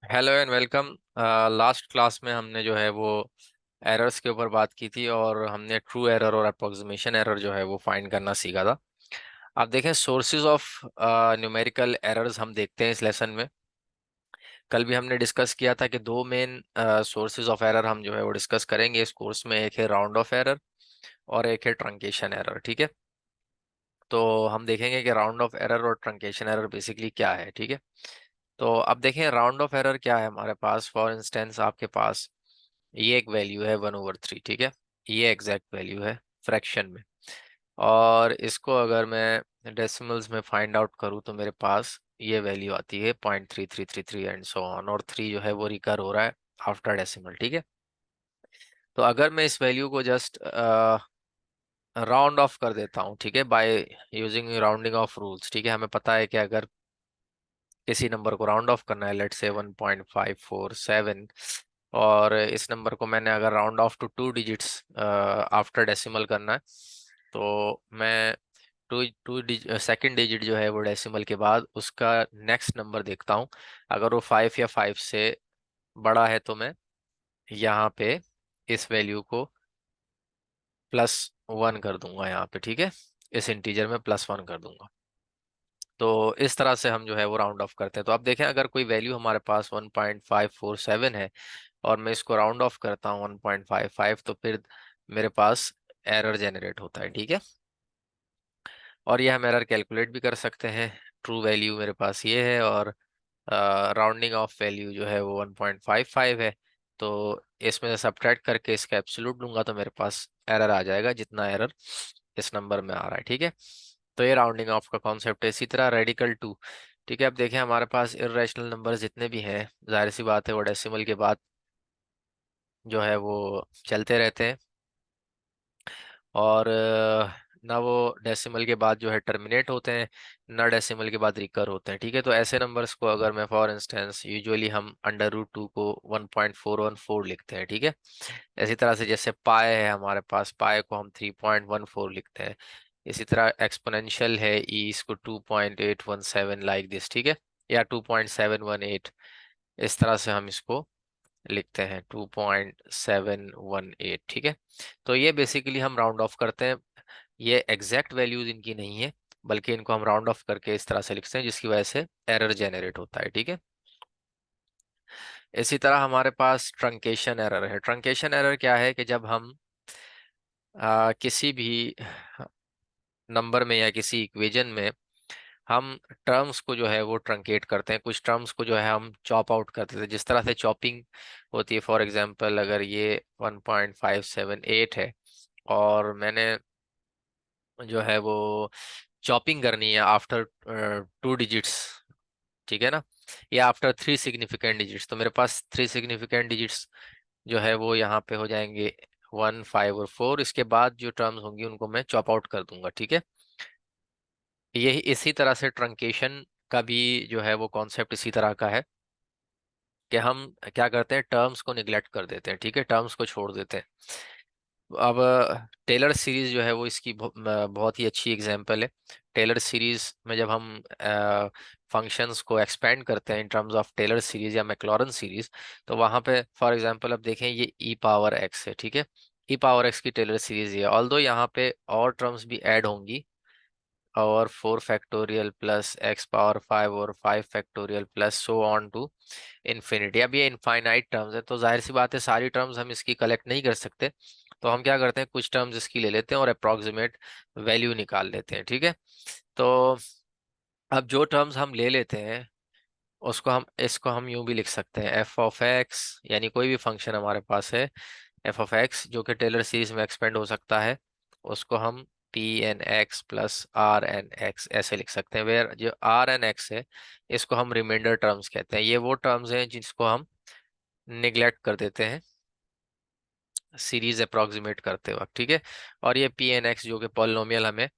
Hello and welcome. Last class में हमने जो है वो एरर्स के ऊपर बात की थी और हमने ट्रू एरर और अप्रोक्सीमेशन एरर जो है वो फाइंड करना सीखा था। आप देखें सोर्सेज ऑफ न्यूमेरिकल एरर्स हम देखते हैं इस लेसन में। कल भी हमने डिस्कस किया था कि दो मेन सोर्सेज ऑफ एरर हम जो है वो डिस्कस करेंगे इस कोर्स में। एक है राउंड ऑफ एरर और एक है ट्रंकेशन एरर। ठीक है, तो हम देखेंगे कि राउंड ऑफ एरर और ट्रंकेशन एरर बेसिकली क्या है। ठीक है, तो अब देखें राउंड ऑफ एरर क्या है हमारे पास। फॉर इंस्टेंस आपके पास ये एक वैल्यू है 1/3। ठीक है, ये एग्जैक्ट वैल्यू है फ्रैक्शन में, और इसको अगर मैं डेसिमल्स में फाइंड आउट करूँ तो मेरे पास ये वैल्यू आती है 0.3333 एंड सो ऑन, और 3 जो है वो रिकर हो रहा है आफ्टर डेसिमल। ठीक है, तो अगर मैं इस वैल्यू को जस्ट राउंड ऑफ कर देता हूँ, ठीक है, by using rounding off rules. ठीक है, हमें पता है कि अगर किसी नंबर को राउंड ऑफ करना है, लेट से 1.547, और इस नंबर को मैंने अगर round off to 2 digits after decimal करना है, तो मैं टू टू सेकेंड डिजिट जो है वो डेसिमल के बाद उसका नेक्स्ट नंबर देखता हूँ। अगर वो 5 या 5 से बड़ा है तो मैं यहाँ पे इस वैल्यू को +1 कर दूंगा यहाँ पे। ठीक है, इस इंटीजर में +1 कर दूंगा। तो इस तरह से हम जो है वो राउंड ऑफ करते हैं। तो अब देखें अगर कोई वैल्यू हमारे पास 1.547 है और मैं इसको राउंड ऑफ करता हूँ 1.55, तो फिर मेरे पास एरर जनरेट होता है। ठीक है, और ये हम एरर कैलकुलेट भी कर सकते हैं। ट्रू वैल्यू मेरे पास ये है और राउंडिंग ऑफ वैल्यू जो है वो 1.55 है। तो इसमें से सब्ट्रैक्ट करके इसका एब्सोल्यूट लूंगा तो मेरे पास एरर आ जाएगा जितना एरर इस नंबर में आ रहा है। ठीक है, तो ये राउंडिंग ऑफ का कॉन्सेप्ट है। इसी तरह रेडिकल टू। ठीक है, अब देखें हमारे पास इर्रेशनल नंबर जितने भी हैं, जाहिर सी बात है वो डेसिमल के बाद जो है वो चलते रहते हैं, और ना वो डेसिमल के बाद जो है टर्मिनेट होते हैं, ना डेसिमल के बाद रिकर होते हैं। ठीक है, तो ऐसे नंबर्स को अगर मैं फॉर इंस्टेंस यूजुअली हम √2 को 1.414 लिखते हैं। ठीक है, इसी तरह से जैसे पाए है हमारे पास, पाए को हम 3.14 लिखते हैं। इसी तरह एक्सपोनेंशियल है ई, इसको 2.817 लाइक दिस। ठीक है, या 2.718, इस तरह से हम इसको लिखते हैं 2.718। ठीक है, तो ये बेसिकली हम राउंड ऑफ करते हैं। ये एग्जैक्ट वैल्यूज इनकी नहीं है, बल्कि इनको हम राउंड ऑफ करके इस तरह से लिखते हैं जिसकी वजह से एरर जनरेट होता है। ठीक है, इसी तरह हमारे पास ट्रंकेशन एरर है। ट्रंकेशन एरर क्या है कि जब हम किसी भी नंबर में या किसी इक्वेशन में हम टर्म्स को जो है वो ट्रंकेट करते हैं, कुछ टर्म्स को जो है हम चॉप आउट कर देते हैं, जिस तरह से चॉपिंग होती है। फॉर एग्जांपल अगर ये 1.578 है और मैंने जो है वो चॉपिंग करनी है आफ्टर 2 डिजिट्स, ठीक है ना, या आफ्टर 3 सिग्निफिकेंट डिजिट्स, तो मेरे पास 3 सिग्निफिकेंट डिजिट्स जो है वो यहाँ पे हो जाएंगे 1, 5 और 4। इसके बाद जो टर्म्स होंगी उनको मैं चॉप आउट कर दूंगा। ठीक है, यही इसी तरह से ट्रंकेशन का भी जो है वो कॉन्सेप्ट इसी तरह का है कि हम क्या करते हैं, टर्म्स को निगलेक्ट कर देते हैं। ठीक है, टर्म्स को छोड़ देते हैं। अब टेलर सीरीज जो है वो इसकी बहुत ही अच्छी एग्जांपल है। टेलर सीरीज में जब हम फंक्शंस को एक्सपेंड करते हैं in terms of Taylor series या मैक्लॉरन सीरीज, तो वहाँ पे फॉर एग्जांपल अब देखें ये e⁻x है। ठीक है, e⁻x की टेलर सीरीज है, ऑल्दो यहाँ पे और टर्म्स भी ऐड होंगी, और 4 फैक्टोरियल प्लस x⁻5 और 5 factorial plus so on to infinity. अब ये इनफाइनाइट टर्म्स है, तो जाहिर सी बात है सारी टर्म्स हम इसकी कलेक्ट नहीं कर सकते, तो हम क्या करते हैं, कुछ टर्म्स इसकी ले लेते हैं और अप्रॉक्सीमेट वैल्यू निकाल लेते हैं। ठीक है, तो अब जो टर्म्स हम ले लेते हैं उसको हम इसको हम यूं भी लिख सकते हैं f(x), यानी कोई भी फंक्शन हमारे पास है f(x) जो कि टेलर सीरीज में एक्सपेंड हो सकता है, उसको हम Pn(x) प्लस Rn(x) ऐसे लिख सकते हैं। वेयर जो Rn(x) है इसको हम रिमाइंडर टर्म्स कहते हैं। ये वो टर्म्स हैं जिसको हम निग्लेक्ट कर देते हैं सीरीज अप्रोक्सीमेट करते वक्त। ठीक है, और ये Pn(x) जो कि पॉलिनोमियल हमें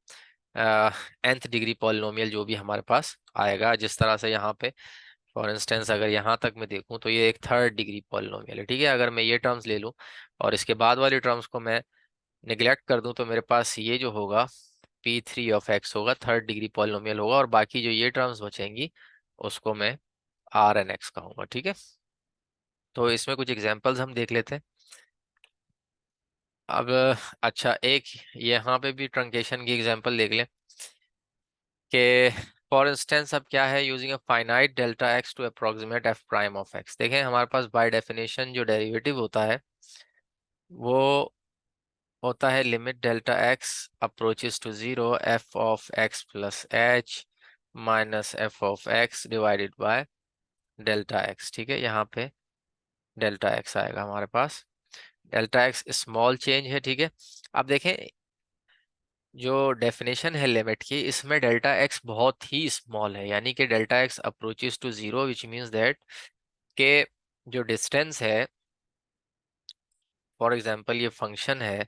nth डिग्री पॉलिनोमियल जो भी हमारे पास आएगा, जिस तरह से यहाँ पे फॉर इंस्टेंस अगर यहाँ तक मैं देखूँ तो ये एक 3rd डिग्री पॉलिनोमियल है। ठीक है, अगर मैं ये टर्म्स ले लूँ और इसके बाद वाली टर्म्स को मैं निगलेक्ट कर दूं तो मेरे पास ये जो होगा P3(x) होगा, 3rd डिग्री पॉलिनोमियल होगा, और बाकी जो ये टर्म्स बचेंगी उसको मैं Rn(x) कहूँगा। ठीक है, तो इसमें कुछ एग्जांपल्स हम देख लेते हैं। अब अच्छा, एक यहाँ पे भी ट्रंकेशन की एग्जांपल देख लें कि फॉर इंस्टेंस अब क्या है, using a finite delta x to approximate f prime of x. देखें हमारे पास बाय डेफिनेशन जो डेरिवेटिव होता है वो होता है limit delta x approaches to zero f of x plus h minus f of x divided by delta x. ठीक है, यहाँ पे डेल्टा एक्स आएगा हमारे पास। डेल्टा एक्स स्मॉल चेंज है। ठीक है, अब देखें जो डेफिनेशन है लिमिट की, इसमें डेल्टा एक्स बहुत ही स्मॉल है, यानी कि delta x approaches to zero, which means that के जो डिस्टेंस है, फॉर एग्जांपल ये फंक्शन है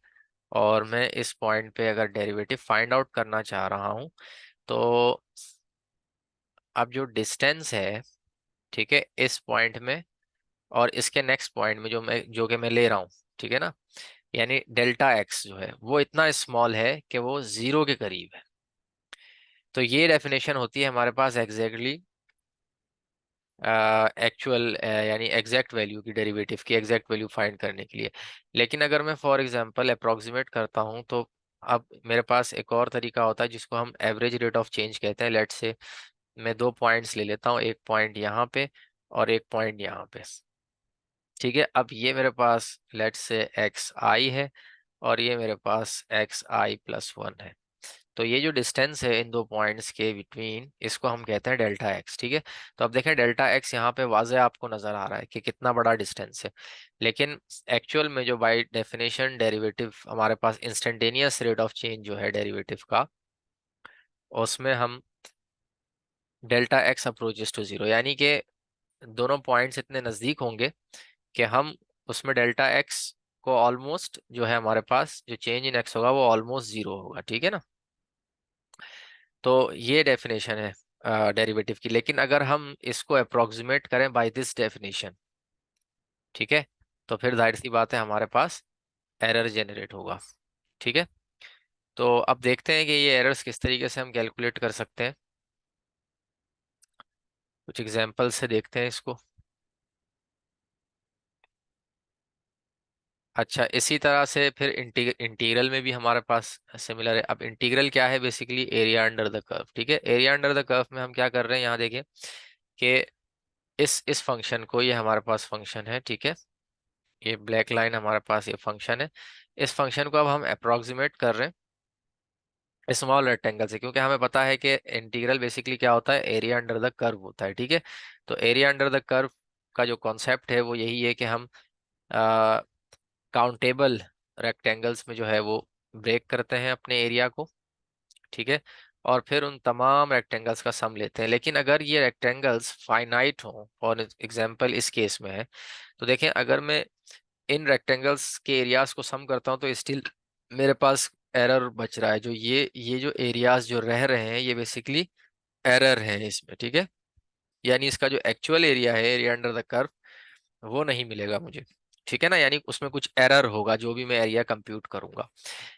और मैं इस पॉइंट पे अगर डेरिवेटिव फाइंड आउट करना चाह रहा हूँ, तो अब जो डिस्टेंस है, ठीक है, इस पॉइंट में और इसके नेक्स्ट पॉइंट में जो कि मैं ले रहा हूँ, ठीक है ना, यानी डेल्टा एक्स जो है वो इतना स्मॉल है कि वो जीरो के करीब है। तो ये डेफिनेशन होती है हमारे पास एग्जैक्टली एक्चुअल यानी एग्जैक्ट वैल्यू की, डेरिवेटिव की एग्जैक्ट वैल्यू फाइंड करने के लिए। लेकिन अगर मैं फॉर एग्जांपल अप्रोक्सीमेट करता हूँ, तो अब मेरे पास एक और तरीका होता है जिसको हम एवरेज रेट ऑफ चेंज कहते हैं। लेट्स से मैं दो पॉइंट्स ले लेता हूँ, एक पॉइंट यहाँ पे और एक पॉइंट यहाँ पे। ठीक है, अब ये मेरे पास लेट्स से एक्स आई है और ये मेरे पास एक्स आई प्लस वन है। तो ये जो डिस्टेंस है इन दो पॉइंट्स के बिटवीन, इसको हम कहते हैं डेल्टा एक्स। ठीक है, तो अब देखें डेल्टा एक्स यहाँ पे वाज़े आपको नज़र आ रहा है कि कितना बड़ा डिस्टेंस है। लेकिन एक्चुअल में जो बाय डेफिनेशन डेरिवेटिव हमारे पास इंस्टेंटेनियस रेट ऑफ चेंज जो है डेरिवेटिव का, उसमें हम delta x approaches to zero, यानी कि दोनों पॉइंट्स इतने नज़दीक होंगे कि हम उसमें डेल्टा एक्स को ऑलमोस्ट जो है हमारे पास जो चेंज इन एक्स होगा वो ऑलमोस्ट जीरो होगा। ठीक है ना, तो ये डेफिनेशन है डेरिवेटिव की। लेकिन अगर हम इसको अप्रोक्सीमेट करें बाय दिस डेफिनेशन, ठीक है, तो फिर जाहिर सी बात है हमारे पास एरर जनरेट होगा। ठीक है, तो अब देखते हैं कि ये एरर्स किस तरीके से हम कैलकुलेट कर सकते हैं। कुछ एग्जांपल से देखते हैं इसको। अच्छा, इसी तरह से फिर इंटीग्रल में भी हमारे पास सिमिलर है। अब इंटीग्रल क्या है, basically area under the curve. ठीक है, एरिया अंडर द कर्व में हम क्या कर रहे हैं, यहाँ देखिए कि इस फंक्शन को, ये हमारे पास फंक्शन है, ठीक है, ये ब्लैक लाइन हमारे पास ये फंक्शन है। इस फंक्शन को अब हम अप्रोक्सीमेट कर रहे हैं स्मॉल रेक्टेंगल से, क्योंकि हमें पता है कि इंटीग्रल बेसिकली क्या होता है, एरिया अंडर द कर्व होता है। ठीक है, तो एरिया अंडर द कर्व का जो कॉन्सेप्ट है वो यही है कि हम काउंटेबल रेक्टेंगल्स में जो है वो ब्रेक करते हैं अपने एरिया को। ठीक है, और फिर उन तमाम रेक्टेंगल्स का सम लेते हैं। लेकिन अगर ये रेक्टेंगल्स फाइनाइट हों, फॉर एग्जांपल इस केस में है, तो देखें अगर मैं इन रेक्टेंगल्स के एरियाज को सम करता हूँ तो स्टिल मेरे पास एरर बच रहा है। जो ये जो एरियाज जो रह रहे हैं ये बेसिकली एरर है इसमें। ठीक है, यानी इसका जो एक्चुअल एरिया है, एरिया अंडर द कर्व, वो नहीं मिलेगा मुझे। ठीक है ना, यानी उसमें कुछ एरर होगा जो भी मैं एरिया कंप्यूट करूंगा।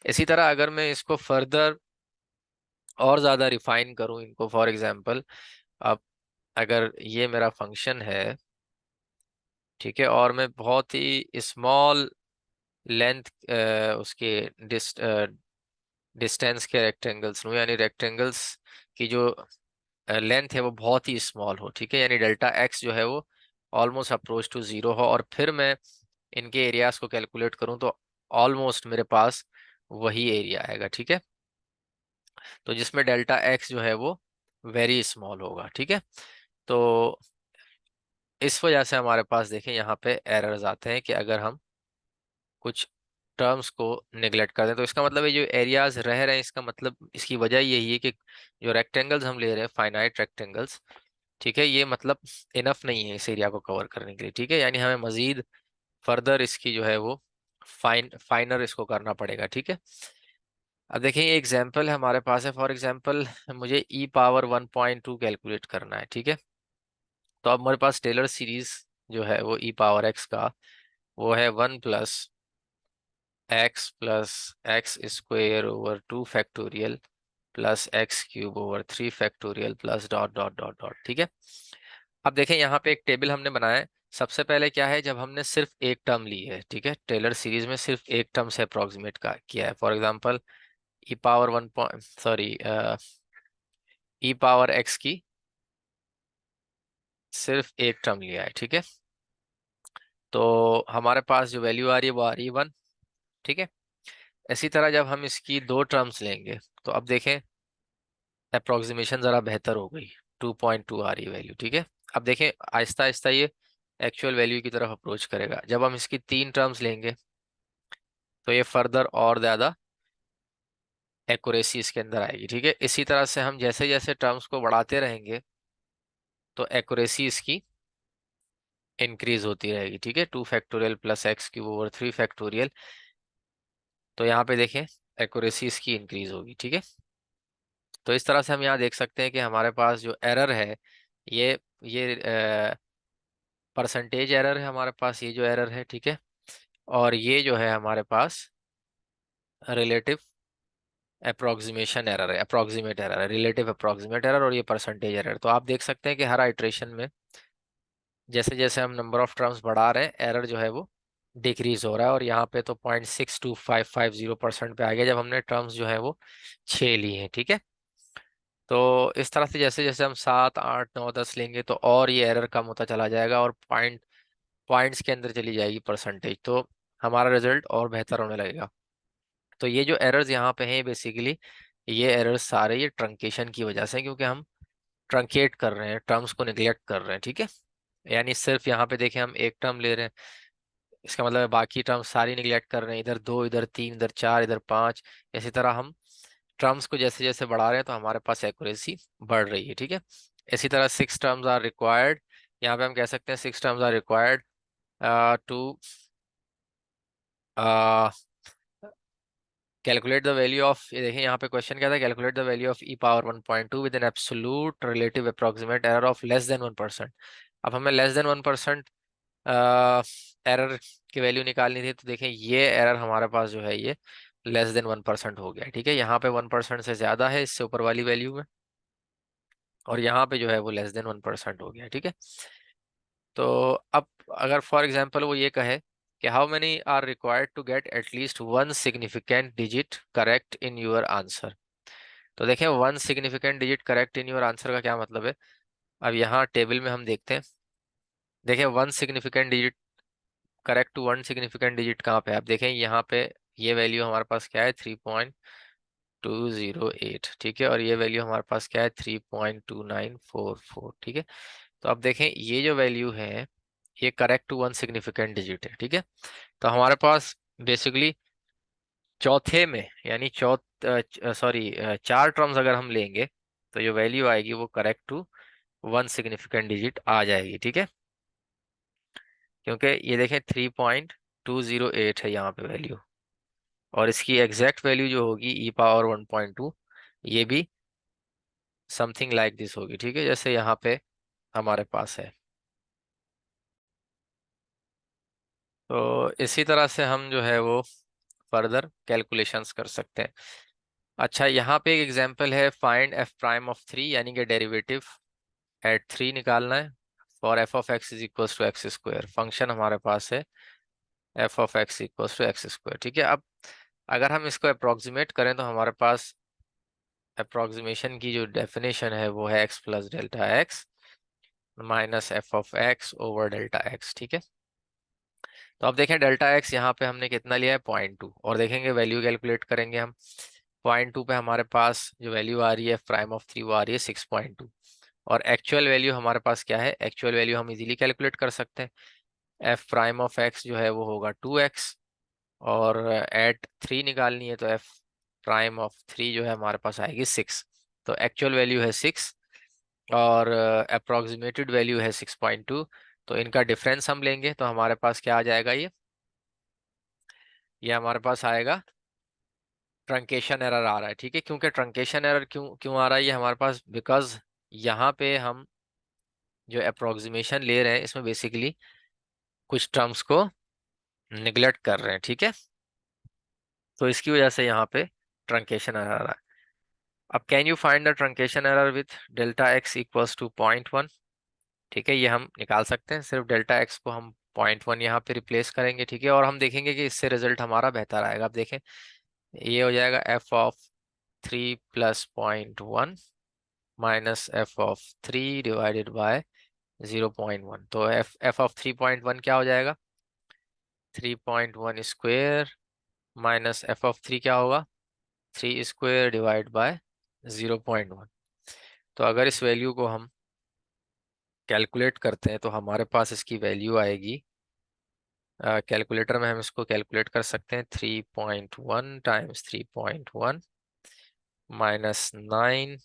इसी तरह अगर मैं इसको फर्दर और ज़्यादा रिफाइन करूं इनको, फॉर एग्जांपल अब अगर ये मेरा फंक्शन है, ठीक है, और मैं बहुत ही स्मॉल लेंथ उसके डिस्टेंस के रेक्टेंगल्स लूँ, यानी रेक्टेंगल्स की जो लेंथ है वो बहुत ही स्मॉल हो, ठीक है, यानी डेल्टा एक्स जो है वो ऑलमोस्ट अप्रोच टू जीरो हो, और फिर मैं इनके एरियाज को कैलकुलेट करूं तो ऑलमोस्ट मेरे पास वही एरिया आएगा। ठीक है, तो जिसमें डेल्टा एक्स जो है वो वेरी स्मॉल होगा। ठीक है, तो इस वजह से हमारे पास देखें यहाँ पे एरर्स आते हैं कि अगर हम कुछ टर्म्स को निगलेक्ट कर दें, तो इसका मतलब ये जो एरियाज रह रहे हैं, इसका मतलब इसकी वजह यही है कि जो रेक्टेंगल्स हम ले रहे हैं, फाइनाइट रेक्टेंगल्स, ठीक है, ये मतलब इनफ नहीं है इस एरिया को कवर करने के लिए। ठीक है, यानी हमें मजीद फर्दर इसकी जो है वो फाइनर इसको करना पड़ेगा। ठीक है, अब देखिए ये एग्जांपल है हमारे पास है। फॉर एग्जांपल मुझे ई पावर 1.2 कैलकुलेट करना है। ठीक है, तो अब हमारे पास टेलर सीरीज जो है वो ई पावर एक्स का, वो है 1 + x + x² over 2 factorial plus x³ over 3 factorial plus dot dot dot dot. ठीक है, अब देखें यहाँ पे एक टेबल हमने बनाया है सबसे पहले क्या है, जब हमने सिर्फ एक टर्म ली है, ठीक है, टेलर सीरीज में सिर्फ एक टर्म से अप्रोक्सीमेट का किया है, for example E power one point sorry E power x की सिर्फ एक टर्म लिया है, ठीक है। तो हमारे पास जो वैल्यू आ रही है वो आ रही है 1, ठीक है। इसी तरह जब हम इसकी दो टर्म्स लेंगे तो अब देखें अप्रोक्सीमेशन ज़रा बेहतर हो गई, 2.2 आ रही है वैल्यू, ठीक है। अब देखें आहिस्ता आहिस्ता ये एक्चुअल वैल्यू की तरफ अप्रोच करेगा। जब हम इसकी तीन टर्म्स लेंगे तो ये फर्दर और ज़्यादा एक्यूरेसी इसके अंदर आएगी, ठीक है। इसी तरह से हम जैसे जैसे टर्म्स को बढ़ाते रहेंगे तो एक्यूरेसी इसकी इंक्रीज होती रहेगी, ठीक है। 2 factorial plus x cube over 3 factorial, तो यहाँ पे देखें एक्यूरेसी इसकी इंक्रीज होगी, ठीक है। तो इस तरह से हम यहाँ देख सकते हैं कि हमारे पास जो एरर है ये परसेंटेज एरर है हमारे पास, ये जो एरर है, ठीक है। और ये जो है हमारे पास रिलेटिव अप्रोक्सीमेशन एरर है, अप्रोक्सीमेट एरर है, रिलेटिव अप्रोक्सीमेट एरर, और ये परसेंटेज एरर। तो आप देख सकते हैं कि हर आइट्रेशन में जैसे जैसे हम नंबर ऑफ टर्म्स बढ़ा रहे हैं एरर जो है वो डिक्रीज हो रहा है, और यहाँ पे तो 0.62550% पे आ गया जब हमने टर्म्स जो है वो 6 ली हैं, ठीक है। तो इस तरह से जैसे जैसे हम 7 8 9 10 लेंगे तो और ये एरर कम होता चला जाएगा, और पॉइंट्स के अंदर चली जाएगी परसेंटेज, तो हमारा रिजल्ट और बेहतर होने लगेगा। तो ये जो एरर्स यहाँ पे हैं बेसिकली, ये एरर्स सारे ये ट्रंकेशन की वजह से हैं, क्योंकि हम ट्रंकेट कर रहे हैं, टर्म्स को निगलेक्ट कर रहे हैं, ठीक है। यानी सिर्फ यहाँ पे देखें हम एक टर्म ले रहे हैं, इसका मतलब है बाकी टर्म्स सारी निगलेक्ट कर रहे हैं, इधर 2 इधर 3 इधर 4 इधर 5। इसी तरह हम टर्म्स को जैसे जैसे बढ़ा रहे हैं तो हमारे पास एक्यूरेसी बढ़ रही है, ठीक है। इसी तरह 6 टर्म्स आर रिक्वायर्ड, यहाँ पे हम कह सकते हैं 6 terms are required to calculate the value of, ये देखें यहाँ पे क्वेश्चन क्या था, calculate the value of e power 1.2 with an absolute relative approximate error of less than 1%। अब हमें लेस देन 1% एरर की वैल्यू निकालनी थी, तो देखें ये एरर हमारे पास जो है ये लेस देन 1% हो गया, ठीक है। यहाँ पे 1% से ज्यादा है इससे ऊपर वाली वैल्यू में, और यहाँ पे जो है वो लेस देन 1% हो गया, ठीक है। तो अब अगर फॉर एग्जांपल वो ये कहे कि how many are required to get at least one significant digit correct in your answer, तो देखें one significant digit correct in your answer का क्या मतलब है। अब यहाँ टेबल में हम देखते हैं, देखें one significant digit correct to one significant digit कहाँ पे है? आप देखें यहाँ पे ये वैल्यू हमारे पास क्या है, 3.208, ठीक है। और ये वैल्यू हमारे पास क्या है, 3.2944, ठीक है। तो अब देखें ये जो वैल्यू है ये correct to one significant digit है, ठीक है। तो हमारे पास बेसिकली चौथे में यानी चार टर्म्स अगर हम लेंगे तो जो वैल्यू आएगी वो correct to one significant digit आ जाएगी, ठीक है। क्योंकि ये देखें 3.208 है यहाँ पे वैल्यू, और इसकी एग्जैक्ट वैल्यू जो होगी ई पावर 1.2 ये भी समथिंग लाइक दिस होगी, ठीक है, जैसे यहाँ पे हमारे पास है। तो इसी तरह से हम जो है वो फर्दर कैलकुलेशंस कर सकते हैं। अच्छा, यहाँ पे एक एग्जांपल है, फाइंड एफ प्राइम ऑफ 3, यानी कि डेरिवेटिव एट 3 निकालना है for f of x is equal to x square. Function हमारे पास है f of x equal to x square, ठीक है। अब अगर हम इसको अप्रोक्सीमेट करें तो हमारे पास अप्रोक्सीमेशन की जो डेफिनेशन है वो है x plus delta x minus f of x over delta x, ठीक है। तो अब देखें डेल्टा एक्स यहाँ पे हमने कितना लिया है, 0.2, और देखेंगे वैल्यू कैलकुलेट करेंगे हम। 0.2 पे हमारे पास जो वैल्यू आ रही है प्राइम ऑफ 3 वो आ रही है 6.2, और एक्चुअल वैल्यू हमारे पास क्या है, एक्चुअल वैल्यू हम इजीली कैलकुलेट कर सकते हैं। एफ प्राइम ऑफ एक्स जो है वो होगा 2x, और एट 3 निकालनी है तो एफ प्राइम ऑफ 3 जो है हमारे पास आएगी 6। तो एक्चुअल वैल्यू है 6 और अप्रोक्सीमेटेड वैल्यू है 6.2, तो इनका डिफरेंस हम लेंगे तो हमारे पास क्या आ जाएगा, ये हमारे पास आएगा ट्रंकेशन एरर आ रहा है, ठीक है। क्योंकि ट्रंकेशन एरर क्यों क्यों आ रहा है ये हमारे पास, बिकॉज यहाँ पे हम जो अप्रोक्सीमेशन ले रहे हैं इसमें बेसिकली कुछ टर्म्स को निगलेक्ट कर रहे हैं, ठीक है। तो इसकी वजह से यहाँ पे ट्रंकेशन एरर आ रहा है। अब can you find the truncation error with delta x equals to 0.1, ठीक है, ये हम निकाल सकते हैं। सिर्फ डेल्टा एक्स को हम 0.1 यहाँ पे रिप्लेस करेंगे, ठीक है, और हम देखेंगे कि इससे रिजल्ट हमारा बेहतर आएगा। अब देखें, ये हो जाएगा F of 3 + 0.1 minus f of 3 divided by 0.1। तो एफ ऑफ 3.1 क्या हो जाएगा, 3.1 माइनस एफ ऑफ 3 क्या होगा, 3 डिवाइड बाय 0.1। तो अगर इस वैल्यू को हम कैलकुलेट करते हैं तो हमारे पास इसकी वैल्यू आएगी, कैलकुलेटर में हम इसको कैलकुलेट कर सकते हैं, 3.1 टाइम्स 3.1 माइनस 9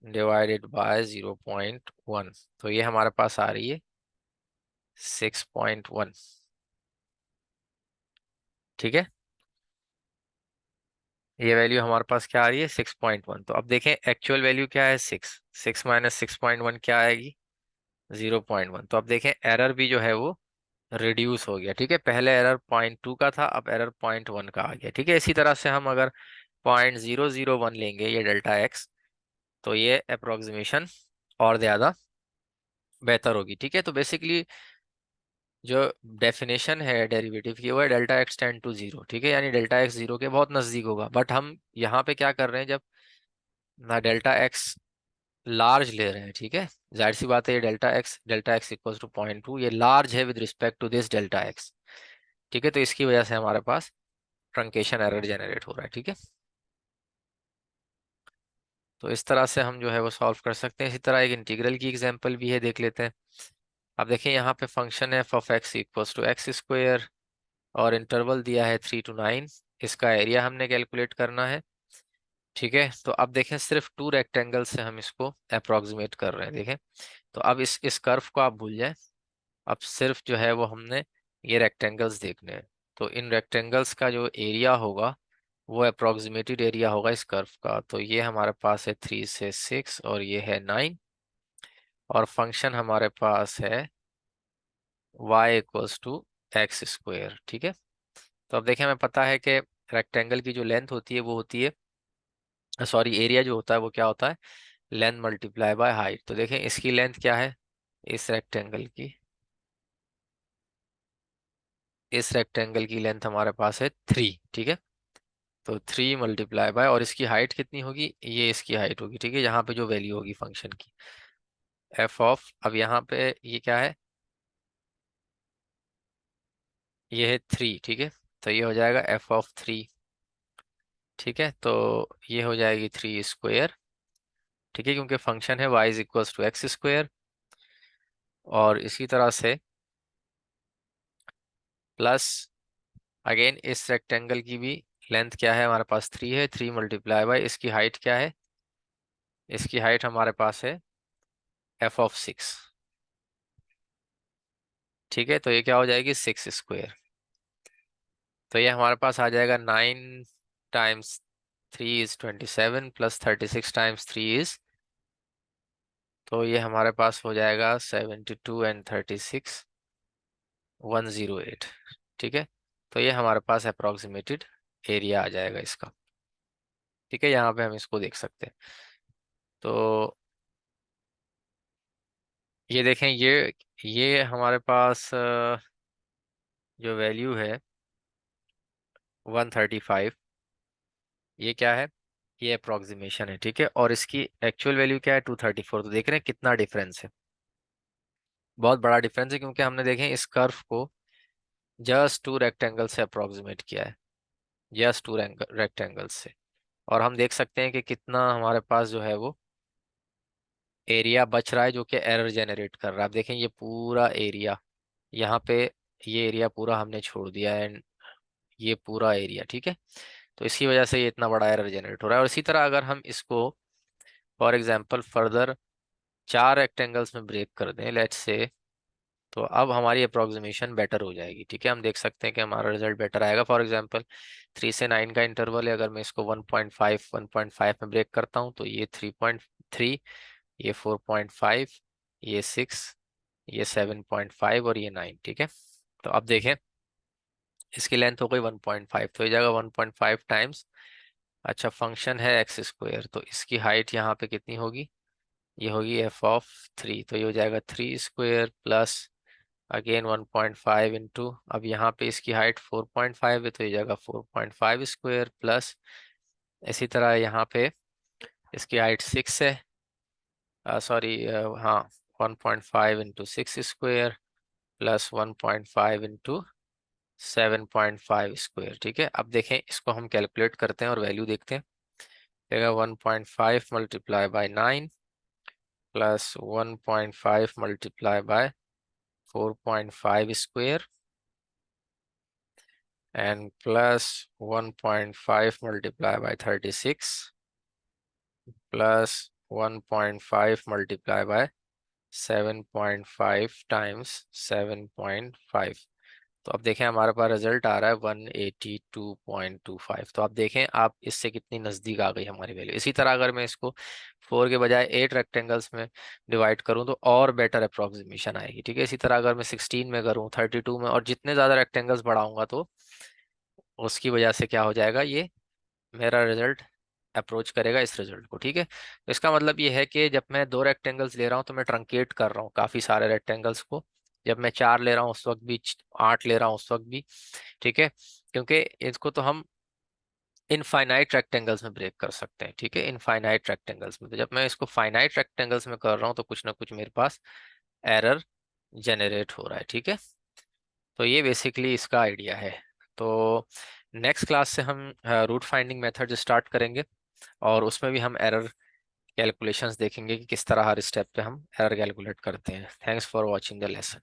डिवाइडेड बाय 0.1। तो ये हमारे पास आ रही है 6.1। ठीक है, ये वैल्यू हमारे पास क्या आ रही है, 6.1। तो अब देखें एक्चुअल वैल्यू क्या है, 6। 6 माइनस 6.1 क्या आएगी, 0.1। तो अब देखें एरर भी जो है वो रिड्यूस हो गया। ठीक है, पहले एरर 0.2 का था, अब एरर 0.1 का आ गया। ठीक है, इसी तरह से हम अगर 0.001 लेंगे ये डेल्टा एक्स, तो ये अप्रोक्सीमेशन और ज़्यादा बेहतर होगी। ठीक है, तो बेसिकली जो डेफिनेशन है डेरिवेटिव की वो है delta x tend to zero. ठीक है, यानी डेल्टा एक्स जीरो के बहुत नज़दीक होगा। बट हम यहाँ पे क्या कर रहे हैं, जब ना डेल्टा एक्स लार्ज ले रहे हैं, ठीक है, जाहिर सी बात है ये डेल्टा एक्स इक्वल्स टू 0.2, ये लार्ज है with respect to this delta x. ठीक है, तो इसकी वजह से हमारे पास ट्रंकेशन एरर जनरेट हो रहा है। ठीक है, तो इस तरह से हम जो है वो सॉल्व कर सकते हैं। इसी तरह एक इंटीग्रल की एग्जांपल भी है, देख लेते हैं। अब देखिए यहाँ पे फंक्शन है f of x equals to x square, और इंटरवल दिया है 3 to 9। इसका एरिया हमने कैलकुलेट करना है। ठीक है, तो अब देखें सिर्फ टू रेक्टेंगल से हम इसको अप्रोक्सीमेट कर रहे हैं। देखें, तो अब इस कर्व को आप भूल जाएं, अब सिर्फ जो है वो हमने ये रेक्टेंगल्स देखने हैं। तो इन रेक्टेंगल्स का जो एरिया होगा वो अप्रोक्सीमेटेड एरिया होगा इस कर्व का। तो ये हमारे पास है 3 से 6 और ये है 9, और फंक्शन हमारे पास है y equals to x square. ठीक है, तो अब देखें, हमें पता है कि रेक्टेंगल की जो लेंथ होती है वो होती है, सॉरी एरिया जो होता है वो क्या होता है, लेंथ मल्टीप्लाई बाय हाइट। तो देखें इसकी लेंथ क्या है, इस रेक्टेंगल की इस रेक्टेंगल की लेंथ हमारे पास है 3। ठीक है, तो 3 × और इसकी हाइट कितनी होगी, ये इसकी हाइट होगी। ठीक है, यहाँ पे जो वैल्यू होगी फंक्शन की एफ ऑफ, अब यहाँ पे ये क्या है, ये है 3। ठीक है, तो ये हो जाएगा एफ ऑफ 3। ठीक है, तो ये हो जाएगी 3 स्क्वायर। ठीक है, क्योंकि फंक्शन है y is equals to x square, और इसी तरह से प्लस अगेन इस रेक्टेंगल की भी लेंथ क्या है, हमारे पास 3 है, 3 × इसकी हाइट क्या है, इसकी हाइट हमारे पास है एफ ऑफ 6। ठीक है, तो ये क्या हो जाएगी 6 स्क्वायर। तो ये हमारे पास आ जाएगा 9 times 3 is 27 plus 36 times 3 is, तो ये हमारे पास हो जाएगा 72 एंड 36 108। ठीक है, तो ये हमारे पास अप्रोक्सीमेटेड एरिया आ जाएगा इसका। ठीक है, यहाँ पे हम इसको देख सकते हैं। तो ये देखें, ये हमारे पास जो वैल्यू है 135, ये क्या है, ये अप्रोक्सीमेशन है। ठीक है, और इसकी एक्चुअल वैल्यू क्या है 234। तो देख रहे हैं कितना डिफरेंस है, बहुत बड़ा डिफरेंस है, क्योंकि हमने देखें इस कर्व को जस्ट टू रेक्टेंगल से अप्रोक्सीमेट किया है, जस्ट टू रेक्टेंगल से। और हम देख सकते हैं कि कितना हमारे पास जो है वो एरिया बच रहा है जो कि एरर जनरेट कर रहा है। आप देखें ये पूरा एरिया यहाँ पे, ये एरिया पूरा हमने छोड़ दिया है, एंड ये पूरा एरिया। ठीक है, तो इसकी वजह से ये इतना बड़ा एरर जनरेट हो रहा है। और इसी तरह अगर हम इसको फॉर एग्जांपल फर्दर 4 रेक्टेंगल्स में ब्रेक कर दें लेट्स से, तो अब हमारी अप्रोक्सीमेशन बेटर हो जाएगी। ठीक है, हम देख सकते हैं कि हमारा रिजल्ट बेटर आएगा। फॉर एग्जांपल 3 से 9 का इंटरवल है, अगर मैं इसको 1.5 में ब्रेक करता हूँ तो ये 3.3, ये 4.5, ये 6, ये 7.5 और ये 9। ठीक है, तो अब देखें इसकी लेंथ हो गई 1.5, तो ये जाएगा 1.5 टाइम्स, अच्छा फंक्शन है एक्स स्क्वायर, तो इसकी हाइट यहाँ पे कितनी होगी, ये होगी एफ ऑफ 3, तो ये हो जाएगा 3 स्क्वायर प्लस अगेन 1.5 इंटू, अब यहाँ पे इसकी हाइट 4.5 है तो ये जाएगा 4.5 स्क्वायर प्लस, इसी तरह यहाँ पे इसकी हाइट 6 है, सॉरी हाँ, 1.5 into 6 square plus 1.5 into 7.5 square. ठीक है, अब देखें इसको हम कैलकुलेट करते हैं और वैल्यू देखते हैं। देगा 1.5 multiply by 9 plus 1.5 multiply by 4.5 square and plus 1.5 multiply by 36 plus 1.5 multiply by 7.5 times 7.5। तो अब देखें हमारे पास रिजल्ट आ रहा है 182.25। तो आप देखें आप इससे कितनी नज़दीक आ गई हमारी वैल्यू। इसी तरह अगर मैं इसको 4 के बजाय 8 रेक्टेंगल्स में डिवाइड करूं तो और बेटर अप्रोक्सीमेशन आएगी। ठीक है, इसी तरह अगर मैं 16 में करूं, 32 में, और जितने ज़्यादा रेक्टेंगल्स बढ़ाऊंगा तो उसकी वजह से क्या हो जाएगा, ये मेरा रिजल्ट अप्रोच करेगा इस रिजल्ट को। ठीक है, तो इसका मतलब ये है कि जब मैं 2 रेक्टेंगल्स ले रहा हूँ तो मैं ट्रंकेट कर रहा हूँ काफ़ी सारे रेक्टेंगल्स को। जब मैं 4 ले रहा हूँ उस वक्त भी, 8 ले रहा हूँ उस वक्त भी। ठीक है, क्योंकि इसको तो हम इनफाइनाइट रेक्टेंगल्स में ब्रेक कर सकते हैं। ठीक है, इनफाइनाइट रेक्टेंगल्स में, तो जब मैं इसको फाइनाइट रेक्टेंगल्स में कर रहा हूँ तो कुछ ना कुछ मेरे पास एरर जनरेट हो रहा है। ठीक है, तो ये बेसिकली इसका आइडिया है। तो नेक्स्ट क्लास से हम रूट फाइंडिंग मेथड स्टार्ट करेंगे और उसमें भी हम एरर कैलकुलेशंस देखेंगे कि किस तरह हर स्टेप पे हम एरर कैलकुलेट करते हैं। Thanks for watching the lesson.